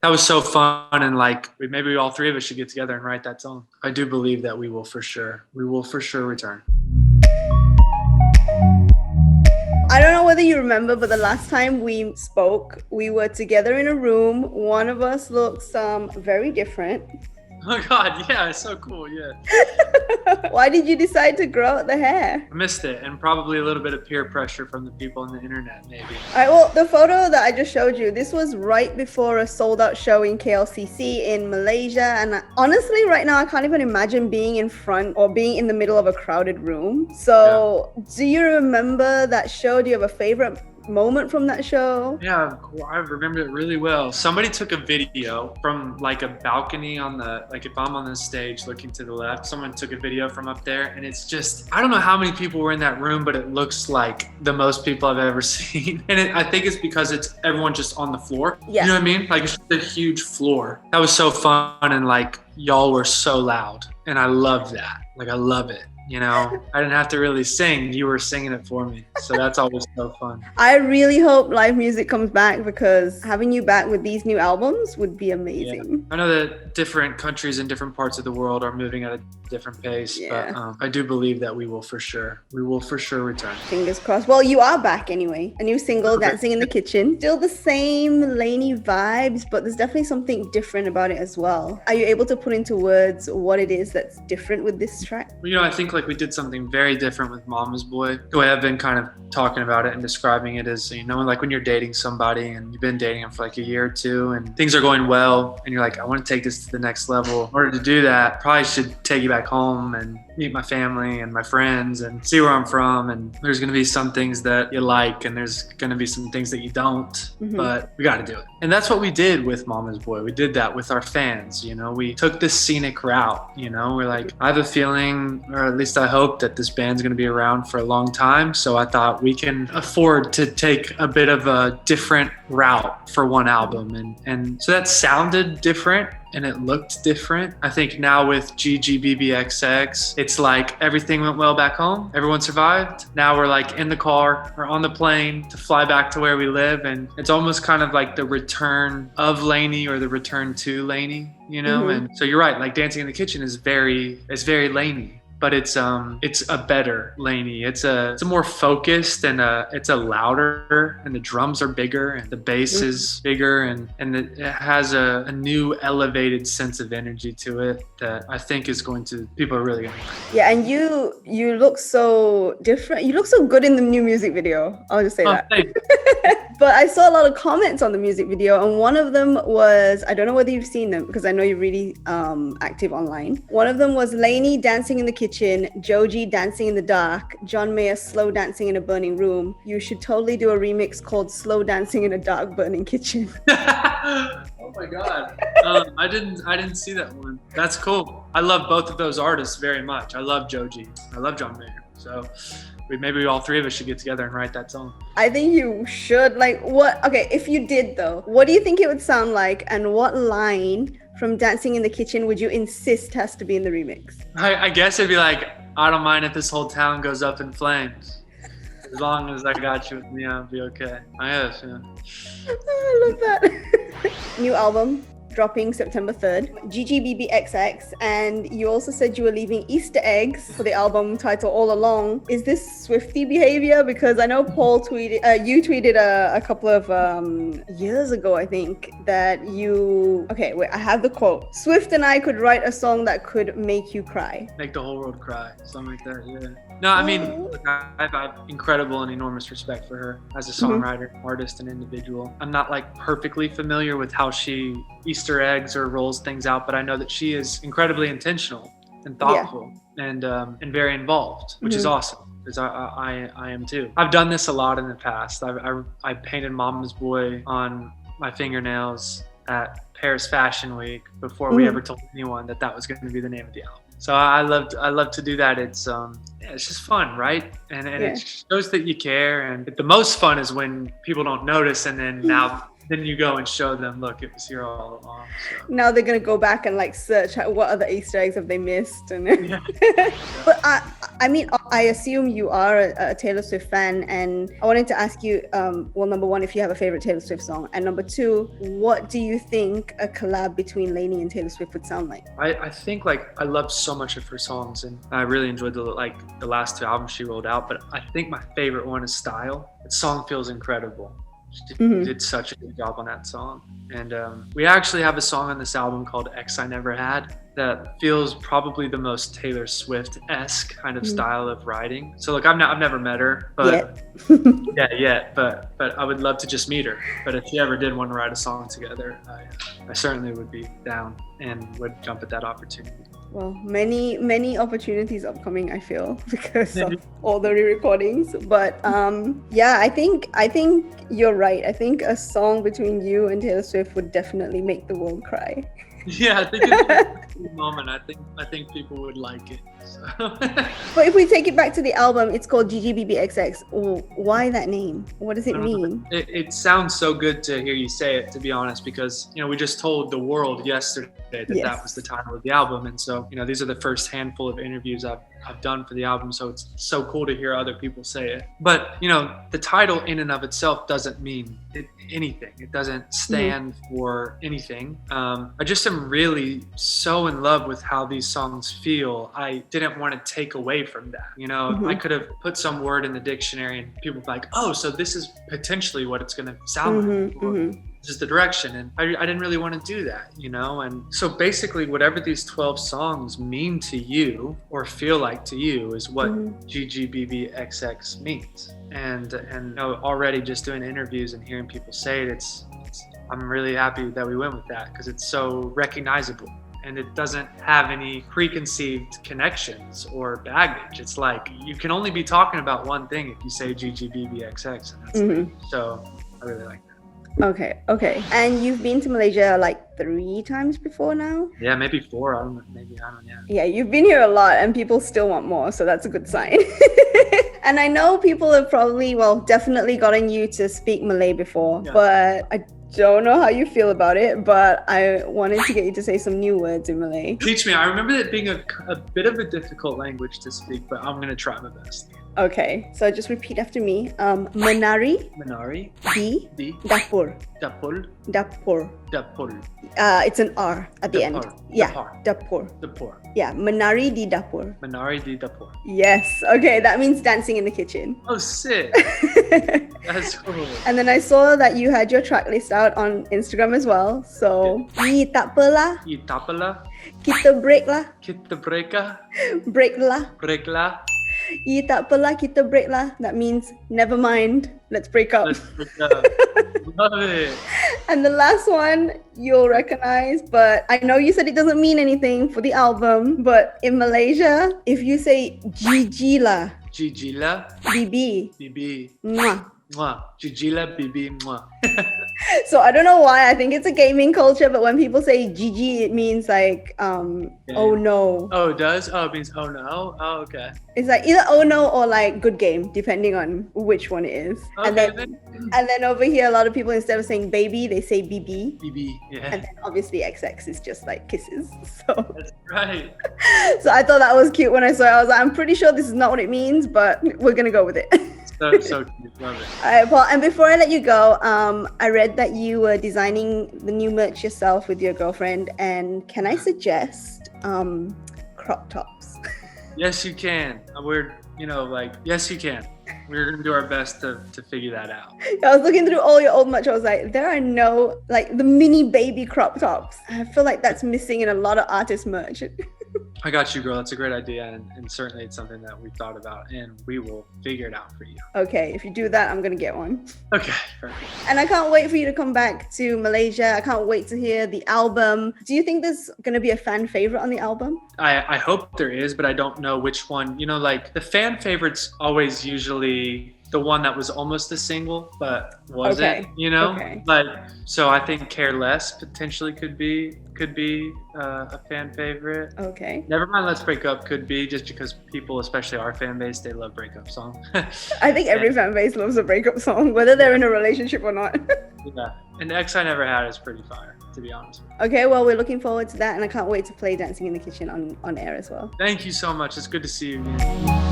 That was so fun, and like maybe all three of us should get together and write that song. I do believe that we will for sure return. I don't know whether you remember, but the last time we spoke, we were together in a room. One of us looks very different. Oh God, yeah, it's so cool, yeah. Why did you decide to grow out the hair? I missed it, and probably a little bit of peer pressure from the people on the internet, maybe. All right, well, the photo that I just showed you, this was right before a sold-out show in KLCC in Malaysia, and honestly, right now, I can't even imagine being in front or being in the middle of a crowded room. So, Do you remember that show? Do you have a favorite moment from that show? Yeah, I remember it really well. Somebody took a video from like a balcony on the, like if I'm on the stage looking to the left, someone took a video from up there, and it's just, I don't know how many people were in that room, but it looks like the most people I've ever seen. And I think it's because it's everyone just on the floor. Yeah. You know what I mean? Like it's just a huge floor. That was so fun, and like y'all were so loud, and I love that. Like I love it. You know, I didn't have to really sing. You were singing it for me. So that's always so fun. I really hope live music comes back, because having you back with these new albums would be amazing. Yeah. I know that different countries in different parts of the world are moving at a different pace, but I do believe that we will for sure return. Fingers crossed. Well, you are back anyway. A new single, Dancing in the Kitchen. Still the same LANY vibes, but there's definitely something different about it as well. Are you able to put into words what it is that's different with this track? Well, you know, I think like we did something very different with Mama's Boy. The way I've been kind of talking about it and describing it is, you know, like when you're dating somebody and you've been dating them for like a year or two and things are going well and you're like, I want to take this to the next level. In order to do that, probably should take you back home and meet my family and my friends and see where I'm from. And there's going to be some things that you like and there's going to be some things that you don't, but we got to do it. And that's what we did with Mama's Boy. We did that with our fans. You know, we took this scenic route. You know, we're like, I have a feeling, or at least I hope, that this band's going to be around for a long time. So I thought we can afford to take a bit of a different route for one album. And so that sounded different and it looked different. I think now with GGBBXX, it's like everything went well back home. Everyone survived. Now we're like in the car or on the plane to fly back to where we live. And it's almost kind of like the return of LANY or the return to LANY, you know? And so you're right, like Dancing in the Kitchen is very LANY. But it's a better LANY. It's a more focused and it's a louder, and the drums are bigger and the bass is bigger and it has a new elevated sense of energy to it that I think people are really gonna like. Yeah, and you look so different. You look so good in the new music video. I'll just say that. But I saw a lot of comments on the music video, and one of them was, I don't know whether you've seen them because I know you're really active online. One of them was LANY dancing in the kitchen, Joji dancing in the dark, John Mayer slow dancing in a burning room. You should totally do a remix called Slow Dancing in a Dark Burning Kitchen. Oh my God. I didn't see that one. That's cool. I love both of those artists very much. I love Joji. I love John Mayer. So maybe all three of us should get together and write that song. I think you should. Like, what? Okay, if you did though, what do you think it would sound like, and what line from Dancing in the Kitchen would you insist has to be in the remix? I guess it'd be like, I don't mind if this whole town goes up in flames. As long as I got you with me, I'll be okay. I guess, yeah. I love that. New album dropping September 3rd, GGBBXX, and you also said you were leaving Easter eggs for the album title all along. Is this Swiftie behavior? Because I know Paul tweeted, you tweeted a couple of years ago, I think, that okay, wait, I have the quote. Swift and I could write a song that could make you cry. Make the whole world cry, something like that, yeah. No, I mean, look, I have incredible and enormous respect for her as a songwriter, artist, and individual. I'm not like perfectly familiar with how she Easter eggs or rolls things out, but I know that she is incredibly intentional and thoughtful and very involved, which is awesome, because I am too. I've done this a lot in the past. I painted Mama's Boy on my fingernails at Paris Fashion Week before we ever told anyone that was going to be the name of the album. So I love to do that. It's just fun, right? And it shows that you care. And the most fun is when people don't notice, and then then you go and show them, look, it was here all along. So. Now they're gonna go back and like search what other Easter eggs have they missed, and but I mean, I assume you are a Taylor Swift fan, and I wanted to ask you, well, number one, if you have a favorite Taylor Swift song, and number two, what do you think a collab between LANY and Taylor Swift would sound like? I think like I loved so much of her songs, and I really enjoyed the last 2 albums she rolled out. But I think my favorite one is Style. That song feels incredible. She did such a good job on that song. And we actually have a song on this album called X I Never Had that feels probably the most Taylor Swift-esque kind of style of writing. So like I've never met her, but but I would love to just meet her. But if she ever did want to write a song together, I certainly would be down and would jump at that opportunity. Well, many opportunities upcoming, I feel, because of all the re-recordings. But I think you're right. I think a song between you and Taylor Swift would definitely make the world cry. Yeah, I think it's a moment. I think people would like it. So. But if we take it back to the album, it's called GGBBXX. Why that name? What does it mean? It sounds so good to hear you say it, to be honest, because we just told the world yesterday that that was the title of the album, and so these are the first handful of interviews I've done for the album, so it's so cool to hear other people say it. But the title in and of itself doesn't mean anything. It doesn't stand for anything. I just am really so in love with how these songs feel. I didn't want to take away from that. I could have put some word in the dictionary and people would be like, oh, so this is potentially what it's going to sound like. Or, this is the direction, and I didn't really want to do that, and so basically whatever these 12 songs mean to you or feel like to you is what GGBBXX means. And already just doing interviews and hearing people say it, I'm really happy that we went with that because it's so recognizable and it doesn't have any preconceived connections or baggage. It's like you can only be talking about one thing if you say GGBBXX, and that's so I really like that. Okay. And you've been to Malaysia like 3 times before now? Yeah, maybe 4. I don't know. Yeah, you've been here a lot and people still want more, so that's a good sign. And I know people have definitely gotten you to speak Malay before, but I don't know how you feel about it, but I wanted to get you to say some new words in Malay. Teach me. I remember it being a bit of a difficult language to speak, but I'm going to try my best. Okay, so just repeat after me. Menari di dapur. Dapur. It's an R at the end. Yeah, dapur. Yeah, menari di dapur. Yes. Okay, that means dancing in the kitchen. Oh, sick. That's cool. And then I saw that you had your track list out on Instagram as well. So, tak apalah. Kita break lah. Break lah. Tak apalah, kita break lah. That means never mind, let's break up. Love it. And the last one you'll recognize, but I know you said it doesn't mean anything for the album, but in Malaysia, if you say Gigi lah, Bibi, mwah. Jijila bibi mwah. So I don't know why. I think it's a gaming culture, but when people say GG, it means like, oh no. Oh, it does? Oh, it means oh no? Oh, okay. It's like either oh no or like good game, depending on which one it is. Okay, and then over here, a lot of people, instead of saying baby, they say BB. BB, yeah. And then obviously XX is just like kisses. So that's right. So I thought that was cute when I saw it. I was like, I'm pretty sure this is not what it means, but we're gonna go with it. So cute. Love it. All right, Paul. And before I let you go, I read that you were designing the new merch yourself with your girlfriend. And can I suggest crop tops? Yes, you can. Yes, you can. We're gonna do our best to figure that out. I was looking through all your old merch. I was like, there are no the mini baby crop tops. I feel like that's missing in a lot of artist merch. I got you, girl. That's a great idea, and certainly it's something that we've thought about, and we will figure it out for you. Okay, if you do that, I'm gonna get one. Okay, perfect. And I can't wait for you to come back to Malaysia. I can't wait to hear the album. Do you think there's gonna be a fan favorite on the album? I hope there is, but I don't know which one. The fan favorites always usually the one that was almost a single but wasn't, Okay. But so I think Care Less potentially could be a fan favorite. Okay. Never Mind Let's Break Up could be, just because people, especially our fan base, they love breakup songs. I think every fan base loves a breakup song, whether they're in a relationship or not. Yeah, and X I Never Had is pretty fire, to be honest. Okay, well, we're looking forward to that, and I can't wait to play Dancing in the Kitchen on air as well. Thank you so much. It's good to see you again.